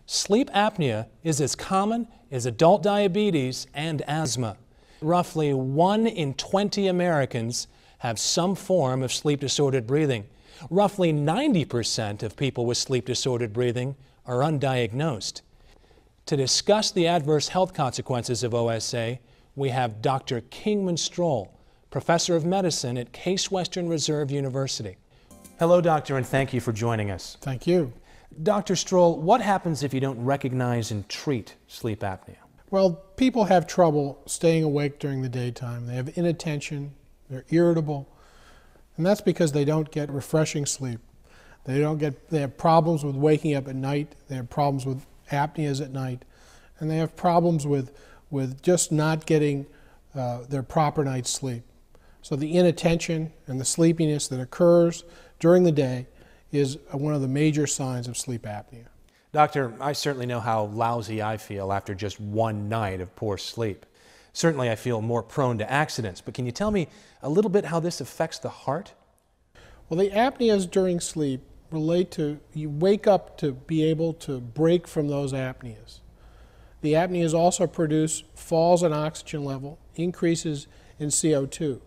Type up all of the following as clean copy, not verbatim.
Sleep apnea is as common as adult diabetes and asthma. Roughly 1 in 20 Americans have some form of sleep-disordered breathing. Roughly 90% of people with sleep-disordered breathing are undiagnosed. To discuss the adverse health consequences of OSA, we have Dr. Kingman Strohl, Professor of Medicine at Case Western Reserve University. Hello, Doctor, and thank you for joining us. Thank you. Dr. Strohl, what happens if you don't recognize and treat sleep apnea? Well, people have trouble staying awake during the daytime. They have inattention, they're irritable, and that's because they don't get refreshing sleep. They have problems with waking up at night, they have problems with apneas at night, and they have problems with just not getting their proper night's sleep. So the inattention and the sleepiness that occurs during the day is one of the major signs of sleep apnea. Doctor, I certainly know how lousy I feel after just one night of poor sleep. Certainly I feel more prone to accidents, but can you tell me a little bit how this affects the heart? Well, the apneas during sleep relate to, you wake up to be able to break from those apneas. The apneas also produce falls in oxygen level, increases in CO2.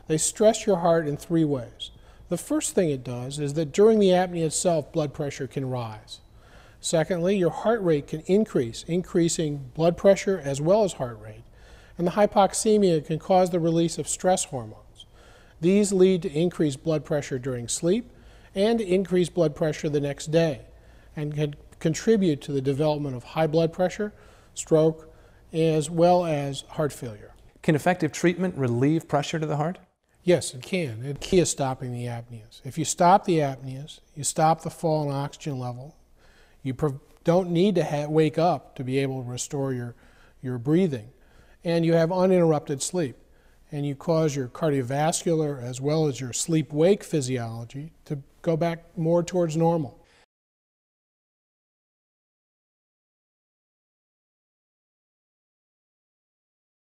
They stress your heart in 3 ways. The first thing it does is that during the apnea itself, blood pressure can rise. Secondly, your heart rate can increase, increasing blood pressure as well as heart rate. And the hypoxemia can cause the release of stress hormones. These lead to increased blood pressure during sleep and increased blood pressure the next day, and can contribute to the development of high blood pressure, stroke, as well as heart failure. Can effective treatment relieve pressure to the heart? Yes, it can. The key is stopping the apneas. If you stop the apneas, you stop the fall in oxygen level, you don't need to wake up to be able to restore your breathing, and you have uninterrupted sleep, and you cause your cardiovascular as well as your sleep-wake physiology to go back more towards normal.